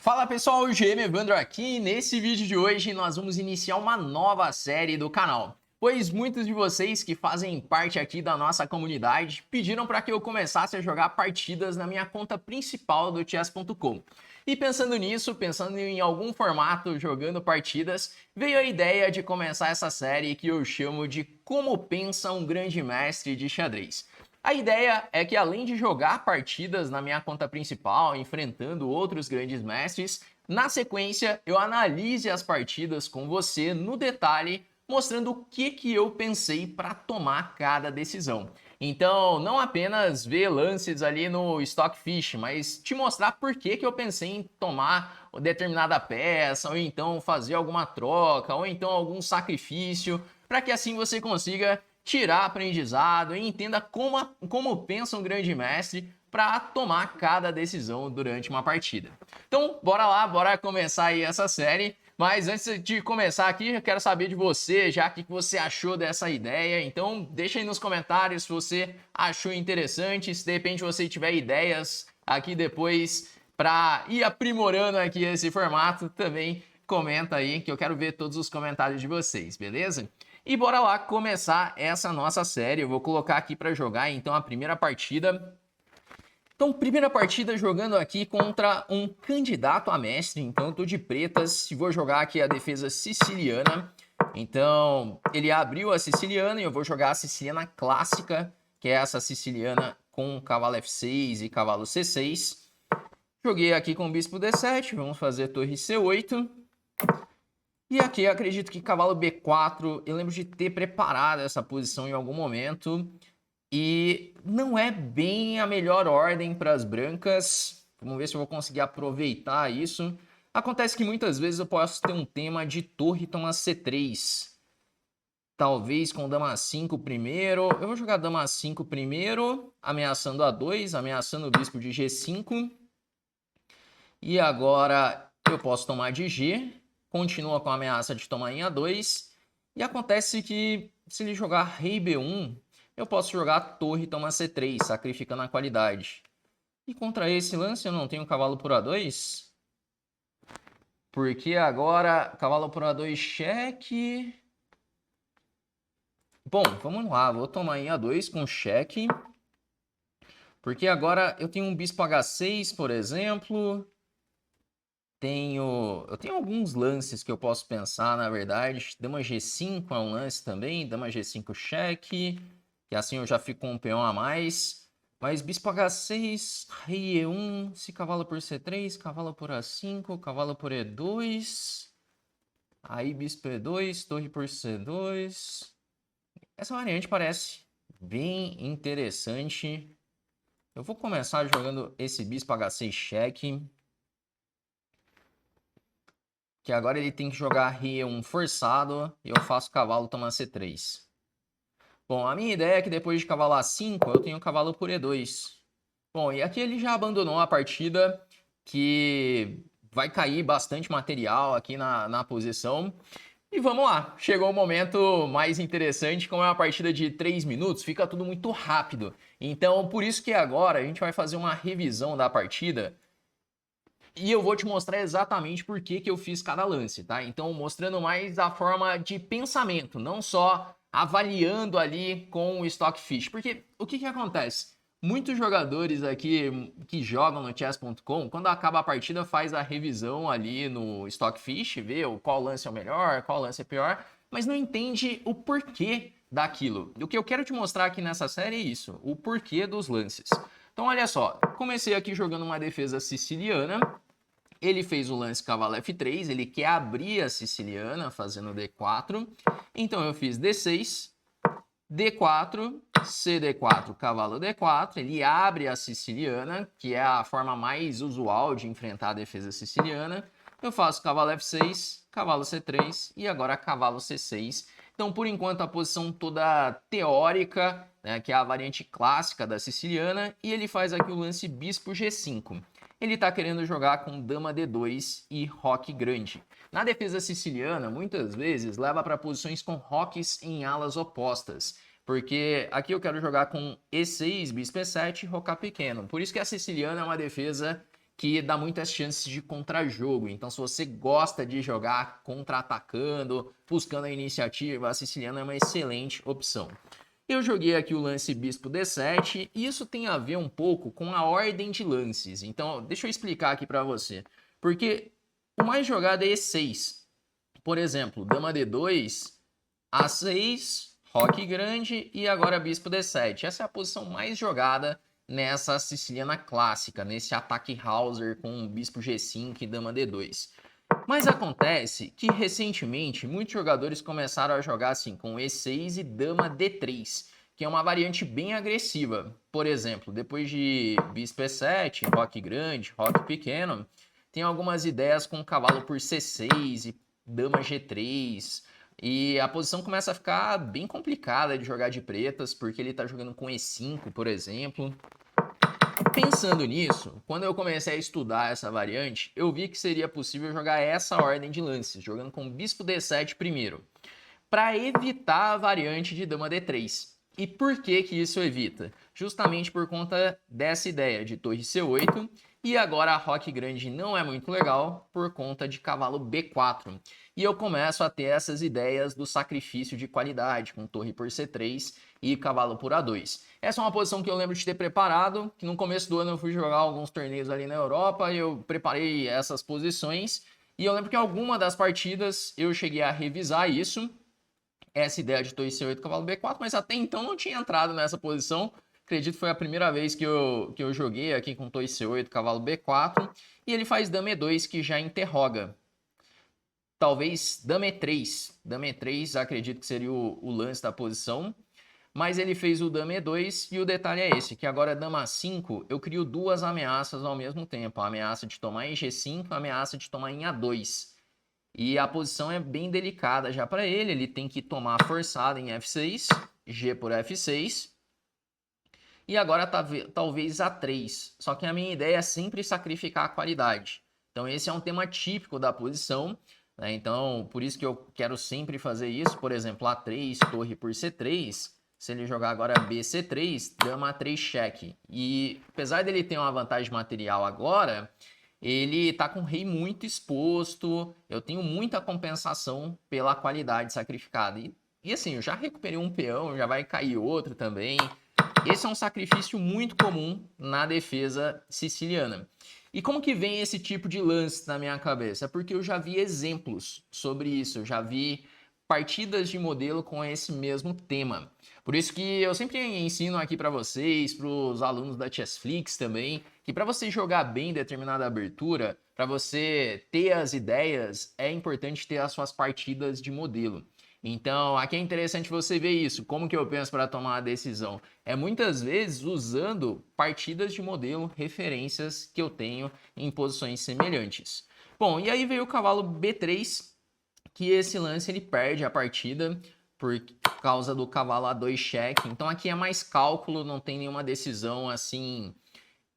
Fala pessoal, o GM Evandro aqui. Nesse vídeo de hoje nós vamos iniciar uma nova série do canal, pois muitos de vocês que fazem parte aqui da nossa comunidade pediram para que eu começasse a jogar partidas na minha conta principal do chess.com. E pensando nisso, pensando em algum formato jogando partidas, veio a ideia de começar essa série que eu chamo de Como Pensa um Grande Mestre de Xadrez. A ideia é que além de jogar partidas na minha conta principal, enfrentando outros grandes mestres, na sequência eu analise as partidas com você no detalhe, mostrando o que eu pensei para tomar cada decisão. Então, não apenas ver lances ali no Stockfish, mas te mostrar por que eu pensei em tomar determinada peça, ou então fazer alguma troca, ou então algum sacrifício, para que assim você consiga tirar aprendizado e entenda como pensa um grande mestre para tomar cada decisão durante uma partida. Então, bora lá, bora começar aí essa série. Mas antes de começar aqui, eu quero saber de você, já o que você achou dessa ideia. Então, deixa aí nos comentários se você achou interessante, se de repente você tiver ideias aqui depois para ir aprimorando aqui esse formato, também comenta aí que eu quero ver todos os comentários de vocês, beleza? E bora lá começar essa nossa série. Eu vou colocar aqui para jogar então a primeira partida. Então, primeira partida jogando aqui contra um candidato a mestre. Então, eu tô de pretas e vou jogar aqui a defesa siciliana. Então, ele abriu a siciliana e eu vou jogar a siciliana clássica, que é essa siciliana com cavalo F6 e cavalo C6. Joguei aqui com o bispo D7, vamos fazer torre C8. E aqui acredito que cavalo B4, eu lembro de ter preparado essa posição em algum momento. E não é bem a melhor ordem para as brancas. Vamos ver se eu vou conseguir aproveitar isso. Acontece que muitas vezes eu posso ter um tema de torre toma C3. Talvez com dama A5 primeiro. Eu vou jogar dama A5 primeiro, ameaçando A2, ameaçando o bispo de G5. E agora eu posso tomar de G. Continua com a ameaça de tomar em A2. E acontece que se ele jogar rei B1, eu posso jogar torre toma C3, sacrificando a qualidade. E contra esse lance eu não tenho cavalo por A2. Porque agora cavalo por A2 cheque. Bom, vamos lá, vou tomar em A2 com cheque. Porque agora eu tenho um bispo H6, por exemplo. Eu tenho alguns lances que eu posso pensar, na verdade. Dama G5 é um lance também, dama G5 cheque, que assim eu já fico com um peão a mais. Mas bispo H6, rei E1, se cavalo por C3, cavalo por A5, cavalo por E2. Aí bispo E2, torre por C2. Essa variante parece bem interessante. Eu vou começar jogando esse bispo H6 cheque. Que agora ele tem que jogar rei E1 forçado e eu faço cavalo toma C3. Bom, a minha ideia é que depois de cavalo A5 eu tenho cavalo por E2. Bom, e aqui ele já abandonou a partida, que vai cair bastante material aqui na posição. E vamos lá, chegou o momento mais interessante, como é uma partida de 3 minutos, fica tudo muito rápido. Então, por isso que agora a gente vai fazer uma revisão da partida. E eu vou te mostrar exatamente por que eu fiz cada lance, tá? Então, mostrando mais a forma de pensamento, não só avaliando ali com o Stockfish. Porque o que acontece? Muitos jogadores aqui que jogam no chess.com, quando acaba a partida, faz a revisão ali no Stockfish, vê qual lance é o melhor, qual lance é pior, mas não entende o porquê daquilo. O que eu quero te mostrar aqui nessa série é isso, o porquê dos lances. Então, olha só, comecei aqui jogando uma defesa siciliana. Ele fez o lance cavalo F3, ele quer abrir a siciliana fazendo D4. Então eu fiz D6, D4, CD4, cavalo D4. Ele abre a siciliana, que é a forma mais usual de enfrentar a defesa siciliana. Eu faço cavalo F6, cavalo C3 e agora cavalo C6. Então, por enquanto, a posição toda teórica, né, que é a variante clássica da siciliana, e ele faz aqui o lance bispo G5. Ele está querendo jogar com dama D2 e roque grande. Na defesa siciliana, muitas vezes leva para posições com roques em alas opostas, porque aqui eu quero jogar com E6, bispo E7 e rocar pequeno. Por isso que a siciliana é uma defesa que dá muitas chances de contra-jogo. Então, se você gosta de jogar contra-atacando, buscando a iniciativa, a siciliana é uma excelente opção. Eu joguei aqui o lance bispo d7 e isso tem a ver um pouco com a ordem de lances. Então, deixa eu explicar aqui para você. Porque o mais jogado é e6. Por exemplo, dama d2, a6, roque grande e agora bispo d7. Essa é a posição mais jogada nessa siciliana clássica, nesse ataque Hauser com bispo g5 e dama d2. Mas acontece que recentemente muitos jogadores começaram a jogar assim com e6 e dama d3, que é uma variante bem agressiva. Por exemplo, depois de bispo e7, roque grande, roque pequeno, tem algumas ideias com cavalo por c6 e dama g3. E a posição começa a ficar bem complicada de jogar de pretas, porque ele está jogando com e5, por exemplo. Pensando nisso, quando eu comecei a estudar essa variante, eu vi que seria possível jogar essa ordem de lances, jogando com bispo d7 primeiro, para evitar a variante de dama d3. E por que que isso evita? Justamente por conta dessa ideia de torre c8 e agora a roque grande não é muito legal por conta de cavalo b4. E eu começo a ter essas ideias do sacrifício de qualidade com torre por c3 e cavalo por a2. Essa é uma posição que eu lembro de ter preparado, que no começo do ano eu fui jogar alguns torneios ali na Europa e eu preparei essas posições. E eu lembro que em alguma das partidas eu cheguei a revisar isso, essa ideia de torre c8, cavalo b4, mas até então não tinha entrado nessa posição. Acredito que foi a primeira vez que eu joguei aqui com torre c8, cavalo b4, e ele faz dama e2 que já interroga. Talvez dama e3. Dama e3 acredito que seria o lance da posição. Mas ele fez o dama e2 e o detalhe é esse, que agora dama a5 eu crio duas ameaças ao mesmo tempo. A ameaça de tomar em g5, a ameaça de tomar em a2. E a posição é bem delicada já para ele, ele tem que tomar forçada em f6, g por f6. E agora talvez a3, só que a minha ideia é sempre sacrificar a qualidade. Então esse é um tema típico da posição, né? Então por isso que eu quero sempre fazer isso, por exemplo, a3, torre por c3, se ele jogar agora bc3, dama a3 cheque. E apesar dele ter uma vantagem material agora, ele tá com o rei muito exposto, eu tenho muita compensação pela qualidade sacrificada. E assim, eu já recuperei um peão, já vai cair outro também. Esse é um sacrifício muito comum na defesa siciliana. E como que vem esse tipo de lance na minha cabeça? Porque eu já vi exemplos sobre isso, eu já vi partidas de modelo com esse mesmo tema. Por isso que eu sempre ensino aqui para vocês, para os alunos da Chessflix também, que para você jogar bem determinada abertura, para você ter as ideias, é importante ter as suas partidas de modelo. Então, aqui é interessante você ver isso. Como que eu penso para tomar a decisão? É muitas vezes usando partidas de modelo, referências que eu tenho em posições semelhantes. Bom, e aí veio o cavalo B3, que esse lance ele perde a partida por causa do cavalo A2 cheque. Então aqui é mais cálculo, não tem nenhuma decisão assim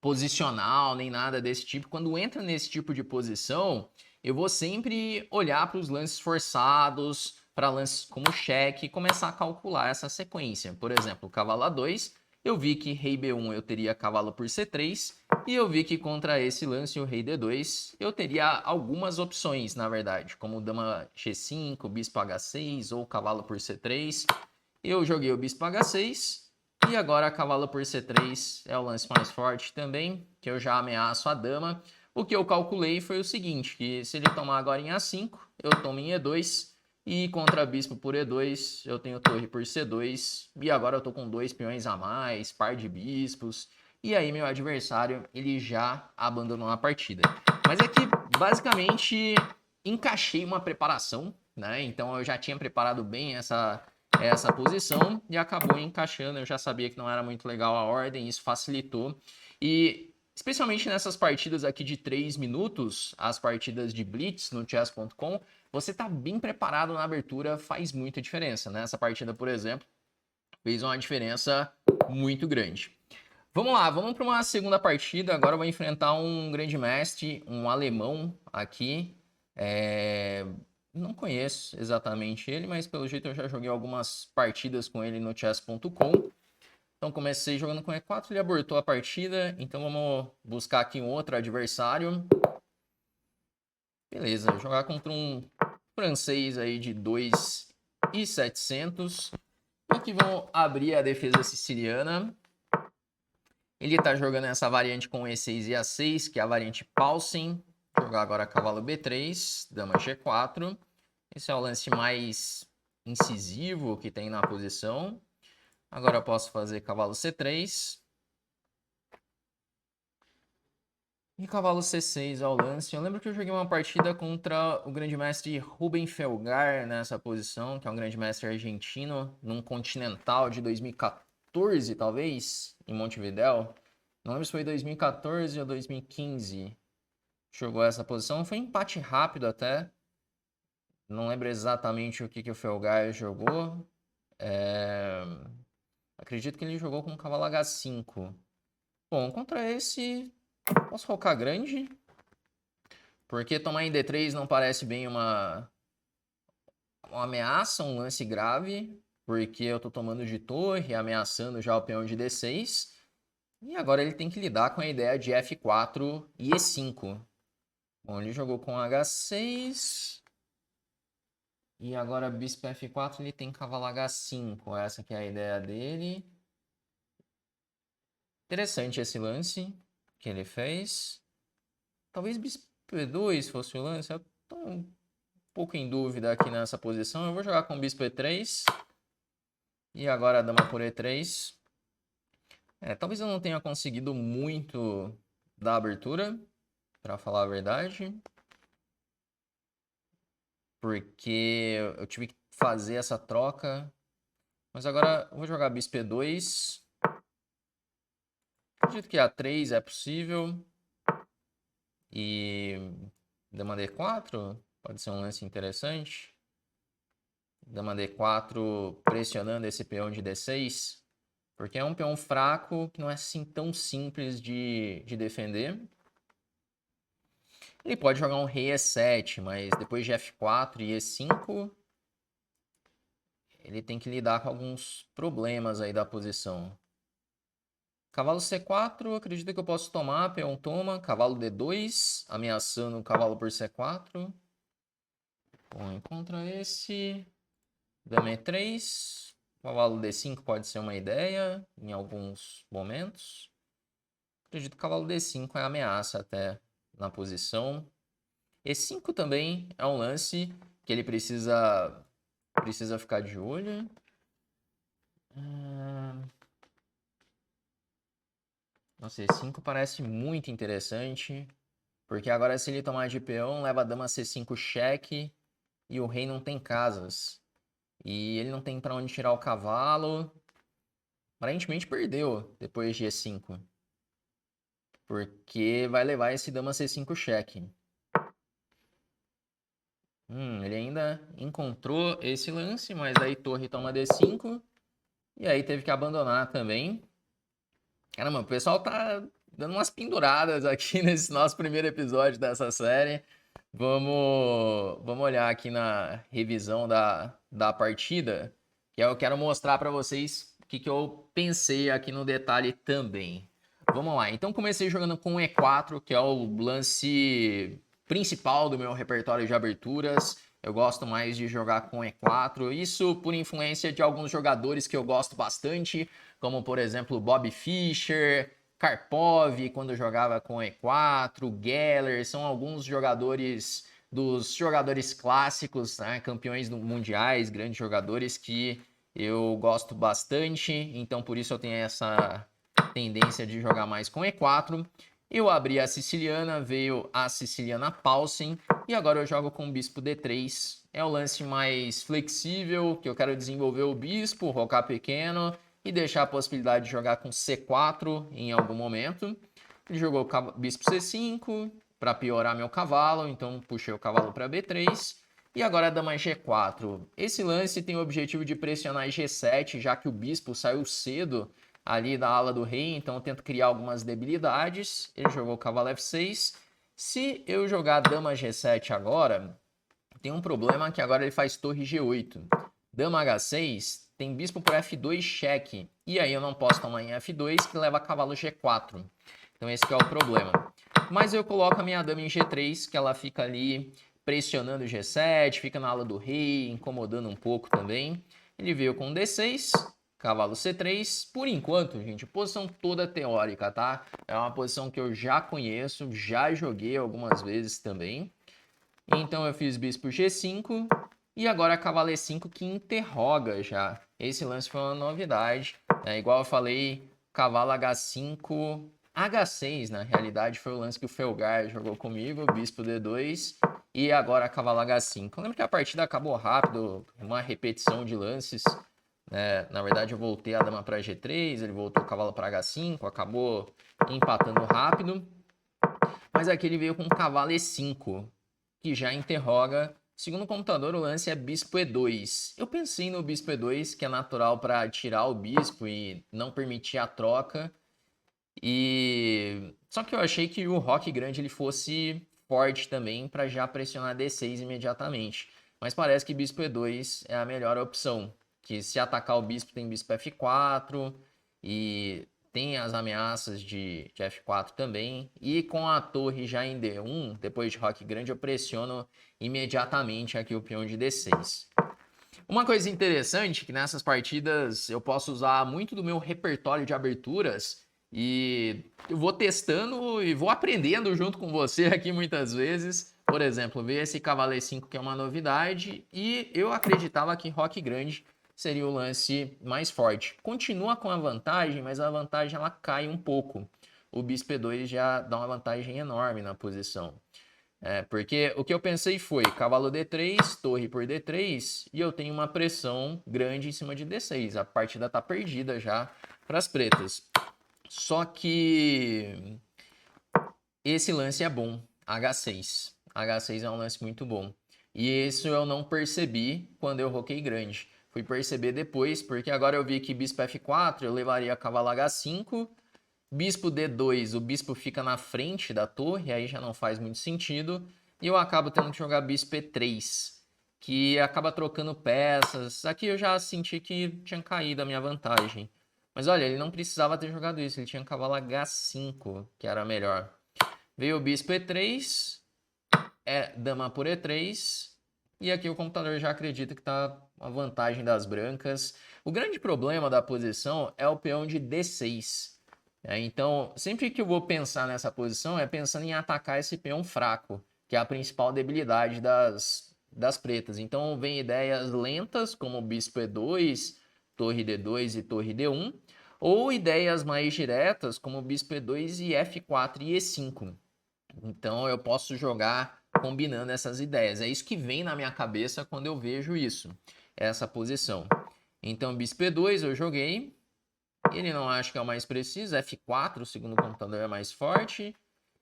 posicional, nem nada desse tipo. Quando entra nesse tipo de posição, eu vou sempre olhar para os lances forçados, para lances como cheque e começar a calcular essa sequência. Por exemplo, cavalo A2, eu vi que rei B1 eu teria cavalo por C3 e eu vi que contra esse lance, o rei D2, eu teria algumas opções, na verdade, como dama G5, bispo H6 ou cavalo por C3. Eu joguei o bispo H6 e agora cavalo por C3 é o lance mais forte também, que eu já ameaço a dama. O que eu calculei foi o seguinte, que se ele tomar agora em A5, eu tomo em E2, e contra bispo por E2, eu tenho torre por C2, e agora eu tô com 2 peões a mais, par de bispos, e aí meu adversário, ele já abandonou a partida. Mas aqui, basicamente, encaixei uma preparação, né? Então eu já tinha preparado bem essa posição e acabou encaixando. Eu já sabia que não era muito legal a ordem, isso facilitou. E especialmente nessas partidas aqui de 3 minutos, as partidas de Blitz no chess.com, você tá bem preparado na abertura, faz muita diferença, né? Essa partida, por exemplo, fez uma diferença muito grande. Vamos lá, vamos para uma segunda partida. Agora eu vou enfrentar um grande mestre, um alemão aqui. Não conheço exatamente ele, mas pelo jeito eu já joguei algumas partidas com ele no chess.com. Então comecei jogando com E4, ele abortou a partida. Então vamos buscar aqui um outro adversário. Beleza, jogar contra um francês aí de 2.700. E aqui vamos abrir a defesa siciliana. Ele tá jogando essa variante com E6 e A6, que é a variante Paulsen. Vou jogar agora cavalo B3, dama G4. Esse é o lance mais incisivo que tem na posição. Agora eu posso fazer cavalo C3. E cavalo C6 ao lance. Eu lembro que eu joguei uma partida contra o grande-mestre Rubem Felgar nessa posição, que é um grande-mestre argentino, num Continental de 2014, talvez, em Montevidéu. Não lembro se foi 2014 ou 2015. Jogou essa posição. Foi um empate rápido até. Não lembro exatamente o que o Felgar jogou. Acredito que ele jogou com o cavalo H5. Bom, contra esse, posso focar grande. Porque tomar em D3 não parece bem uma ameaça, um lance grave. Porque eu tô tomando de torre, ameaçando já o peão de D6. E agora ele tem que lidar com a ideia de F4 e E5. Bom, ele jogou com H6. E agora bispo F4, ele tem cavalo H5. Essa que é a ideia dele. Interessante esse lance que ele fez. Talvez bispo E2 fosse o lance. Eu tô um pouco em dúvida aqui nessa posição. Eu vou jogar com bispo E3. E agora dama por E3. Talvez eu não tenha conseguido muito da abertura, para falar a verdade. Porque eu tive que fazer essa troca. Mas agora eu vou jogar bispo E2. Acredito que A3 é possível. E dama D4 pode ser um lance interessante. Dama D4 pressionando esse peão de D6. Porque é um peão fraco que não é assim tão simples de defender. Ele pode jogar um rei E7, mas depois de F4 e E5, ele tem que lidar com alguns problemas aí da posição. Cavalo C4, acredito que eu posso tomar, peão toma. Cavalo D2, ameaçando o cavalo por C4. Bom, contra esse, dama E3. Cavalo D5 pode ser uma ideia em alguns momentos. Acredito que o cavalo D5 é ameaça até na posição. E5 também é um lance que ele precisa ficar de olho. Nossa, E5 parece muito interessante. Porque agora se ele tomar de peão, leva a dama C5 cheque e o rei não tem casas. E ele não tem para onde tirar o cavalo. Aparentemente perdeu depois de E5. Porque vai levar esse dama C5 cheque. Ele ainda encontrou esse lance, mas aí torre toma D5. E aí teve que abandonar também. Caramba, o pessoal tá dando umas penduradas aqui nesse nosso primeiro episódio dessa série. Vamos olhar aqui na revisão da partida, que eu quero mostrar para vocês o que eu pensei aqui no detalhe também. Vamos lá, então comecei jogando com E4, que é o lance principal do meu repertório de aberturas. Eu gosto mais de jogar com E4, isso por influência de alguns jogadores que eu gosto bastante, como por exemplo Bob Fischer, Karpov, quando jogava com E4, Geller, são alguns jogadores dos jogadores clássicos, né, campeões mundiais, grandes jogadores que eu gosto bastante, então por isso eu tenho essa tendência de jogar mais com E4. Eu abri a siciliana, veio a siciliana Paulsen e agora eu jogo com o bispo D3. É o lance mais flexível, que eu quero desenvolver o bispo, rocar pequeno e deixar a possibilidade de jogar com C4 em algum momento. Ele jogou bispo C5 para piorar meu cavalo, então puxei o cavalo para B3. E agora a dama G4. Esse lance tem o objetivo de pressionar G7, já que o bispo saiu cedo ali da ala do rei, então eu tento criar algumas debilidades. Ele jogou cavalo F6. Se eu jogar dama G7 agora, tem um problema que agora ele faz torre G8. Dama H6 tem bispo por F2 cheque. E aí eu não posso tomar em F2, que leva cavalo G4. Então esse que é o problema. Mas eu coloco a minha dama em G3, que ela fica ali pressionando o G7, fica na ala do rei, incomodando um pouco também. Ele veio com D6, cavalo C3. Por enquanto, gente, posição toda teórica, tá? É uma posição que eu já conheço, já joguei algumas vezes também. Então eu fiz bispo G5 e agora cavalo E5 que interroga já. Esse lance foi uma novidade. Igual eu falei, cavalo H5, H6 na realidade foi o lance que o Felgar jogou comigo, bispo D2 e agora cavalo H5. Eu lembro que a partida acabou rápido, uma repetição de lances. Na verdade eu voltei a dama para G3, ele voltou o cavalo para H5, acabou empatando rápido. Mas aqui ele veio com cavalo E5, que já interroga. Segundo o computador, o lance é bispo E2. Eu pensei no bispo E2, que é natural para tirar o bispo e não permitir a troca. Só que eu achei que o roque grande ele fosse forte também para já pressionar D6 imediatamente. Mas parece que bispo E2 é a melhor opção. Que se atacar o bispo tem bispo F4 e tem as ameaças de F4 também. E com a torre já em D1, depois de roque grande, eu pressiono imediatamente aqui o peão de D6. Uma coisa interessante é que nessas partidas eu posso usar muito do meu repertório de aberturas e eu vou testando e vou aprendendo junto com você aqui muitas vezes. Por exemplo, ver esse cavalo E5 que é uma novidade e eu acreditava que roque grande seria o lance mais forte. Continua com a vantagem, mas a vantagem ela cai um pouco. O bispo E2 já dá uma vantagem enorme na posição. Porque o que eu pensei foi cavalo D3, torre por D3 e eu tenho uma pressão grande em cima de D6. A partida está perdida já para as pretas. Só que esse lance é bom, H6. H6 é um lance muito bom. E isso eu não percebi quando eu roquei grande. Fui perceber depois, porque agora eu vi que bispo F4 eu levaria cavalo H5. Bispo D2, o bispo fica na frente da torre, aí já não faz muito sentido. E eu acabo tendo que jogar bispo E3, que acaba trocando peças. Aqui eu já senti que tinha caído a minha vantagem. Mas olha, ele não precisava ter jogado isso, ele tinha cavalo H5, que era melhor. Veio o bispo E3, dama por E3, e aqui o computador já acredita que está a vantagem das brancas. O grande problema da posição é o peão de D6. Então, sempre que eu vou pensar nessa posição, é pensando em atacar esse peão fraco, que é a principal debilidade das pretas. Então, vem ideias lentas, como bispo E2, torre D2 e torre D1, ou ideias mais diretas, como bispo E2 e F4 e E5. Então, eu posso jogar combinando essas ideias. É isso que vem na minha cabeça quando eu vejo isso, essa posição. Então, bispo E2 eu joguei. Ele não acha que é o mais preciso. F4, segundo o computador, é mais forte.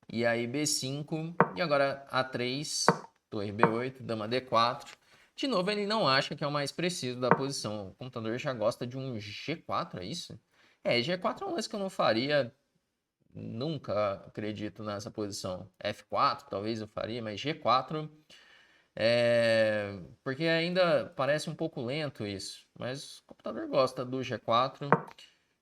E aí B5. E agora A3, torre B8, dama D4. De novo, ele não acha que é o mais preciso da posição. O computador já gosta de um G4, é isso? G4 é um lance que eu não faria. Nunca acredito nessa posição. F4, talvez eu faria, mas G4... Porque ainda parece um pouco lento isso. Mas o computador gosta do G4.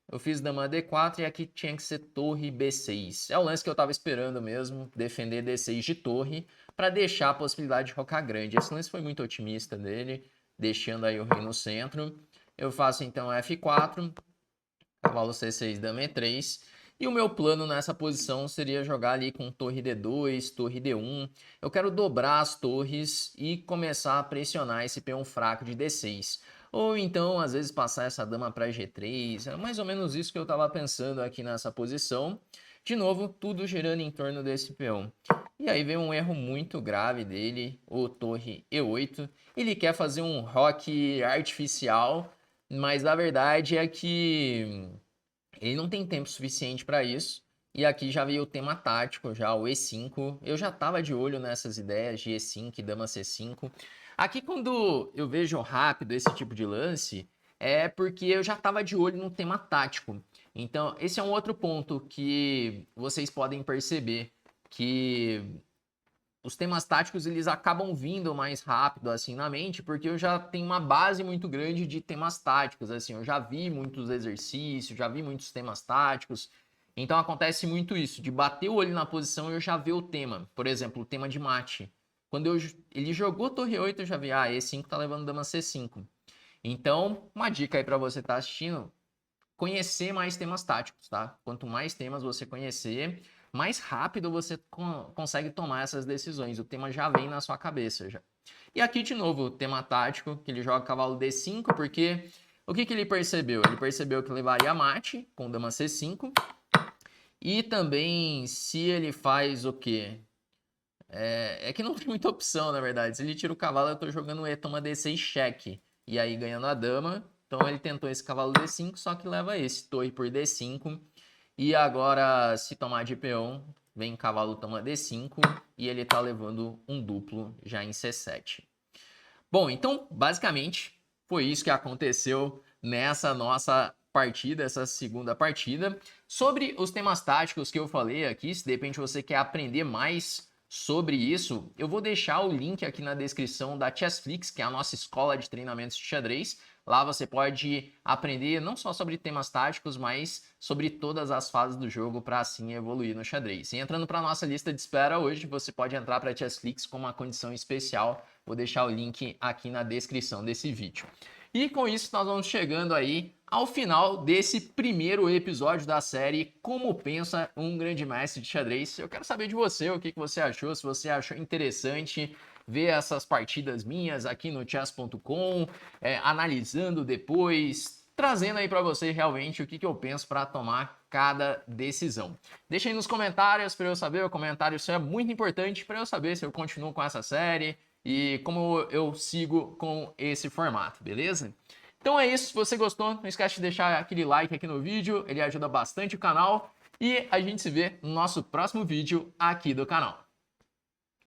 Eu fiz dama D4 e aqui tinha que ser torre B6. É o lance que eu estava esperando mesmo, defender D6 de torre, para deixar a possibilidade de rocar grande. Esse lance foi muito otimista dele, deixando aí o rei no centro. Eu faço então F4, cavalo C6, dama E3. E o meu plano nessa posição seria jogar ali com torre D2, torre D1. Eu quero dobrar as torres e começar a pressionar esse peão fraco de D6. Ou então, às vezes, passar essa dama para G3. É mais ou menos isso que eu estava pensando aqui nessa posição. De novo, tudo girando em torno desse peão. E aí vem um erro muito grave dele, o torre E8. Ele quer fazer um roque artificial, mas a verdade é que ele não tem tempo suficiente para isso. E aqui já veio o tema tático, já o E5. Eu já estava de olho nessas ideias de E5 e dama C5. Aqui quando eu vejo rápido esse tipo de lance, é porque eu já estava de olho no tema tático. Então, esse é um outro ponto que vocês podem perceber, que os temas táticos eles acabam vindo mais rápido assim na mente, porque eu já tenho uma base muito grande de temas táticos, assim, eu já vi muitos exercícios, já vi muitos temas táticos, então acontece muito isso, de bater o olho na posição e eu já ver o tema, por exemplo, o tema de mate. Quando ele jogou torre 8, eu já vi, E5 tá levando dama C5. Então, uma dica aí para você estar assistindo, conhecer mais temas táticos, tá? Quanto mais temas você conhecer, mais rápido você consegue tomar essas decisões. O tema já vem na sua cabeça já. E aqui de novo, o tema tático, que ele joga cavalo D5, porque o que ele percebeu? Ele percebeu que levaria mate com dama C5. E também se ele faz o quê? É que não tem muita opção, na verdade. Se ele tira o cavalo, eu tô jogando E, toma D6, cheque. E aí ganhando a dama. Então ele tentou esse cavalo D5, só que leva esse, torre por D5. E agora, se tomar de peão, vem cavalo, toma D5. E ele tá levando um duplo já em C7. Bom, então, basicamente, foi isso que aconteceu nessa nossa partida, essa segunda partida. Sobre os temas táticos que eu falei aqui, se de repente você quer aprender mais sobre isso, eu vou deixar o link aqui na descrição da Chessflix, que é a nossa escola de treinamentos de xadrez. Lá você pode aprender não só sobre temas táticos, mas sobre todas as fases do jogo para assim evoluir no xadrez. E entrando para a nossa lista de espera hoje, você pode entrar para a Chessflix com uma condição especial. Vou deixar o link aqui na descrição desse vídeo. E com isso nós vamos chegando aí ao final desse primeiro episódio da série Como Pensa um Grande Mestre de Xadrez. Eu quero saber de você, o que você achou, se você achou interessante ver essas partidas minhas aqui no chess.com, analisando depois, trazendo aí para você realmente o que eu penso para tomar cada decisão. Deixa aí nos comentários para eu saber, o comentário isso é muito importante para eu saber se eu continuo com essa série e como eu sigo com esse formato, beleza? Então é isso, se você gostou, não esquece de deixar aquele like aqui no vídeo, ele ajuda bastante o canal e a gente se vê no nosso próximo vídeo aqui do canal.